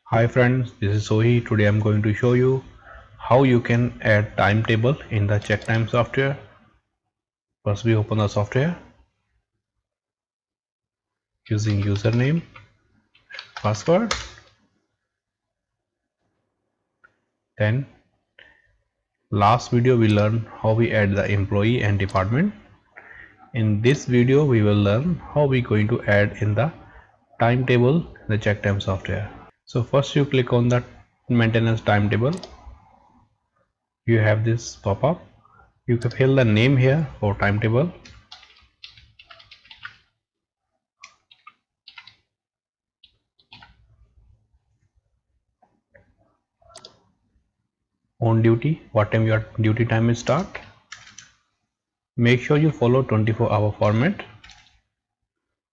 Hi friends, this is Sohi. Today I'm going to show you how you can add timetable in the check time software. First we open the software using username, password, then last video we learned how we add the employee and department. In this video we will learn how we going to add in the timetable in the check time software. So first you click on the maintenance timetable. You have this pop-up. You can fill the name here for timetable. On duty, what time your duty time is start. Make sure you follow 24-hour format.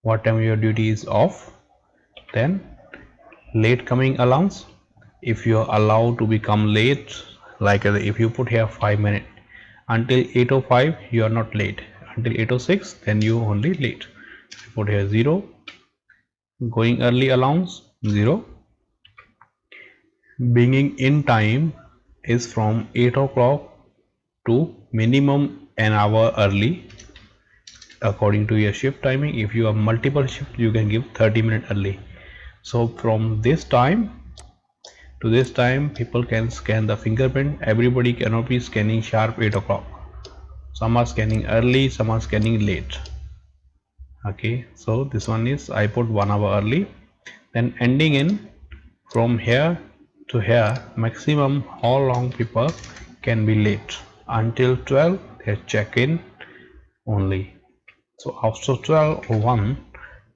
What time your duty is off. Then late coming allowance. If you are allowed to become late, like if you put here 5 minutes until 8:05, you are not late. Until 8:06, then you only late. Put here 0. Going early allowance 0. Being in time is from 8 o'clock to minimum an hour early according to your shift timing. If you have multiple shifts, you can give 30 minutes early. So from this time to this time, people can scan the fingerprint. Everybody cannot be scanning sharp 8 o'clock. Some are scanning early, some are scanning late. Okay, so this one is I put 1 hour early. Then ending in from here to here, maximum how long people can be late. Until 12, they check in only. So after 12 or 1,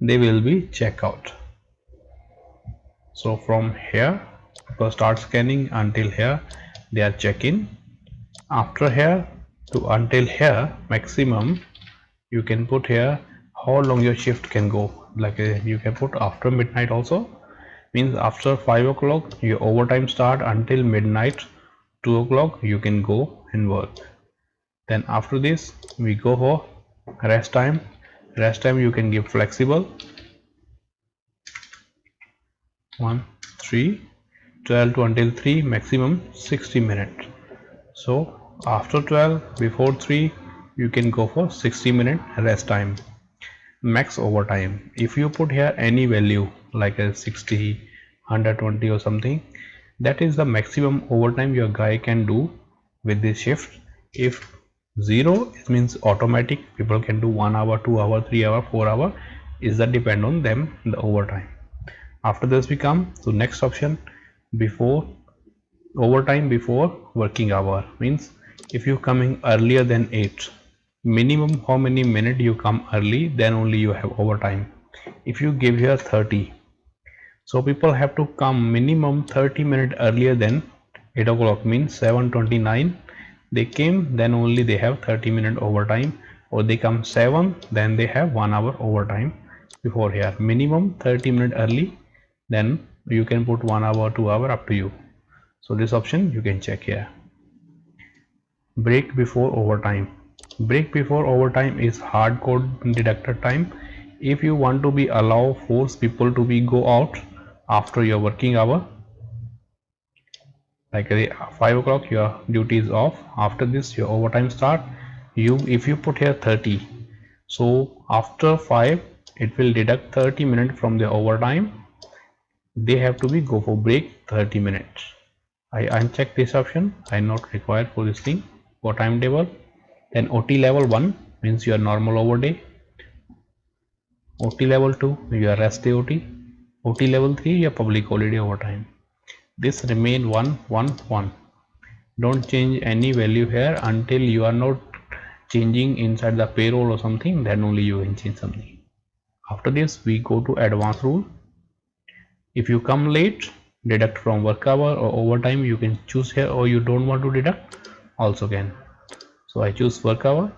they will be check out. So from here people start scanning until here they are check in. After here to until here maximum you can put here how long your shift can go, like you can put after midnight also, means after 5 o'clock your overtime start until midnight 2 o'clock you can go and work. Then after this we go for rest time. Rest time you can give flexible 1 3 12 to until 3, maximum 60 minutes. So after 12 before 3 you can go for 60-minute rest time. Max overtime, if you put here any value like a 60 120 or something, that is the maximum overtime your guy can do with this shift. If 0, it means automatic people can do 1 hour 2 hour 3 hour 4 hour, is that depend on them the overtime. After this we come to next option, before overtime before working hour, means if you coming earlier than 8, minimum how many minutes you come early, then only you have overtime. If you give here 30, so people have to come minimum 30 minutes earlier than 8 o'clock, means 7:29 they came, then only they have 30-minute overtime, or they come 7, then they have 1 hour overtime before here. Minimum 30 minutes early, then you can put 1 hour 2 hour up to you. So this option you can check here. Break before overtime. Break before overtime is hard code deducted time. If you want to be allow force people to be go out after your working hour, like 5 o'clock your duty is off, after this your overtime start, you if you put here 30, so after 5 it will deduct 30 minutes from the overtime. They have to be go for break 30 minutes. I uncheck this option, I not required for this thing for timetable. Then OT level 1 means your normal overday. OT level 2 your rest day OT. OT level 3 your public holiday overtime. This remain 1 1 1. Don't change any value here until you are not changing inside the payroll or something, then only you can change something. After this we go to advanced rule. If you come late, deduct from work hour or overtime, you can choose here, or you don't want to deduct also can. So I choose work hour.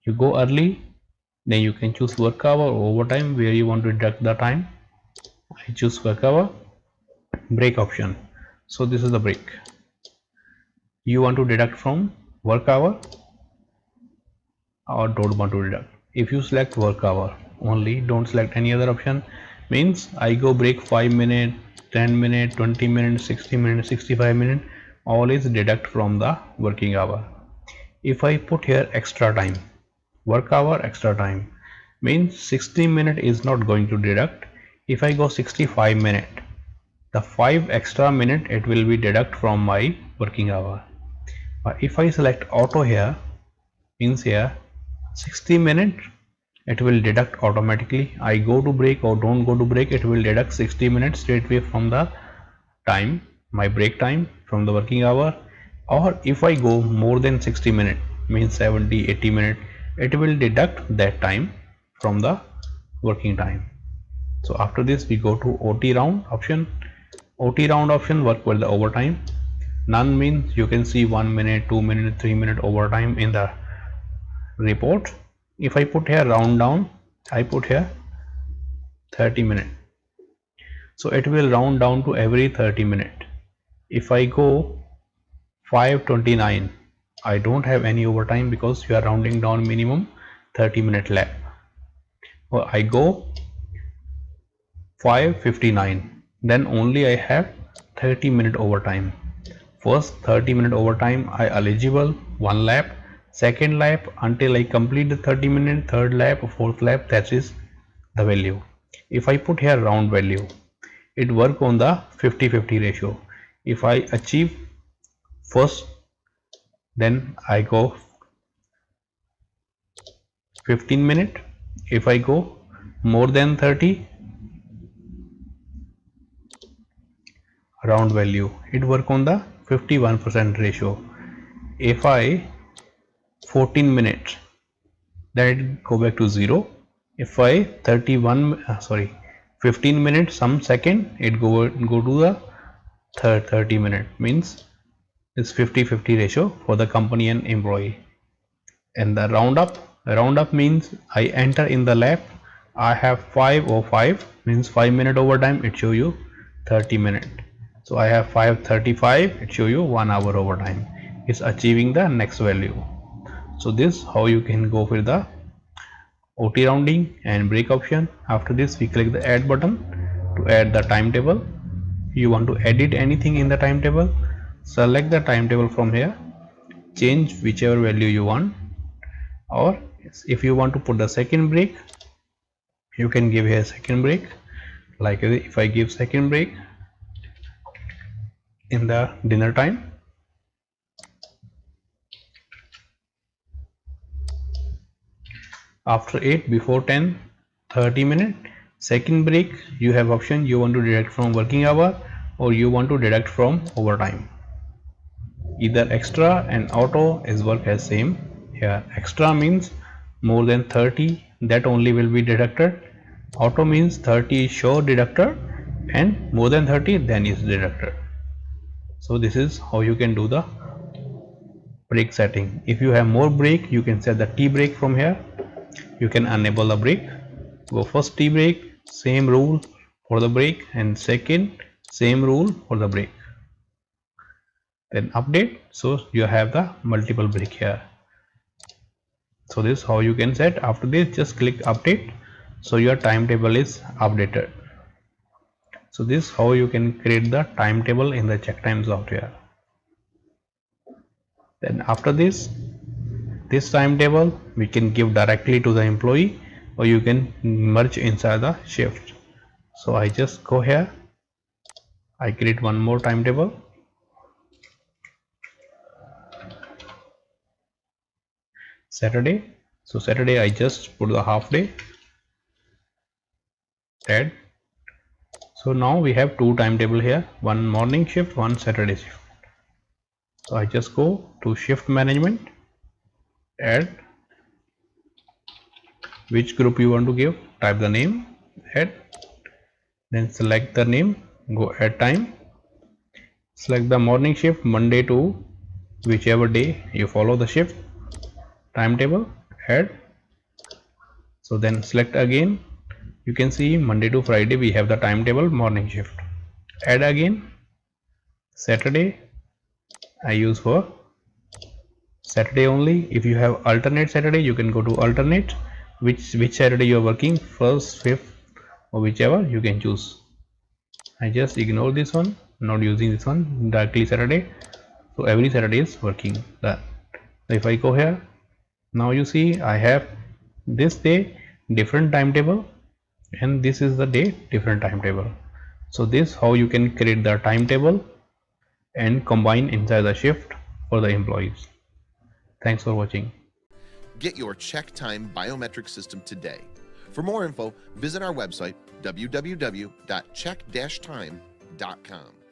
You go early, then you can choose work hour or overtime where you want to deduct the time. I choose work hour. Break option. So this is the break. You want to deduct from work hour or don't want to deduct. If you select work hour only, don't select any other option, means I go break 5 minutes 10 minutes, 20 minutes, 60 minutes, 65 minutes, all is deduct from the working hour. If I put here extra time, work hour extra time, means 60 minutes is not going to deduct. If I go 65 minutes, the 5 extra minute it will be deduct from my working hour. But if I select auto here, means here 60 minutes it will deduct automatically. I go to break or don't go to break, it will deduct 60 minutes straight away from the time, my break time from the working hour. Or if I go more than 60 minutes, means 70, 80 minutes, it will deduct that time from the working time. So after this we go to OT round option. OT round option work with the overtime. None means you can see 1 minute, 2 minute, 3 minute overtime in the report. If I put here round down, I put here 30 minutes, so it will round down to every 30 minutes. If I go 5:29, I don't have any overtime because you are rounding down minimum 30-minute lap. Or I go 5:59, then only I have 30-minute overtime. First 30-minute overtime I eligible 1 lap, second lap until I complete the 30 minute, third lap, fourth lap, that is the value. If I put here round value, it work on the 50-50 ratio. If I achieve first, then I go 15 minute. If I go more than 30, round value, it work on the 51% ratio. If I 14 minutes, then it go back to 0. If I 15 minutes some second, it go to the third 30 minute, means it's 50-50 ratio for the company and employee. And the roundup means I enter in the lap, I have 5:05, means 5 minute overtime, it show you 30 minute. So I have 5:35, it show you 1 hour overtime. It's achieving the next value. So this how you can go with the OT rounding and break option. After this we click the add button to add the timetable. You want to edit anything in the timetable, select the timetable from here, change whichever value you want. Or if you want to put the second break, you can give here second break. Like if I give second break in the dinner time, after 8, before 10, 30 minutes, second break, you have option you want to deduct from working hour or you want to deduct from overtime. Either extra and auto is work as same. Here extra means more than 30, that only will be deducted. Auto means 30 is sure deducted and more than 30 then is deducted. So this is how you can do the break setting. If you have more break, you can set the tea break from here. You can enable the break, go first tea break, same rule for the break, and second same rule for the break, then update, so you have the multiple break here. So this is how you can set. After this just click update, so your timetable is updated. So this is how you can create the timetable in the CheckTime software. Then after this timetable we can give directly to the employee or you can merge inside the shift. So I just go here, I create one more timetable. Saturday, so Saturday I just put the half day, add. So now we have two timetable here, one morning shift, one Saturday shift. So I just go to shift management, add, which group you want to give, type the name, add, then select the name, go add time, select the morning shift Monday to whichever day you follow the shift, timetable, add. So then select again, you can see Monday to Friday we have the timetable morning shift, add again. Saturday I use for Saturday only. If you have alternate Saturday, you can go to alternate, which Saturday you are working, first, fifth, or whichever you can choose. I just ignore this one, not using this one, directly Saturday. So every Saturday is working. That if I go here, now you see I have this day different timetable and this is the day different timetable. So this how you can create the timetable and combine inside the shift for the employees. Thanks for watching. Get your check time biometric system today. For more info, visit our website www.check-time.com.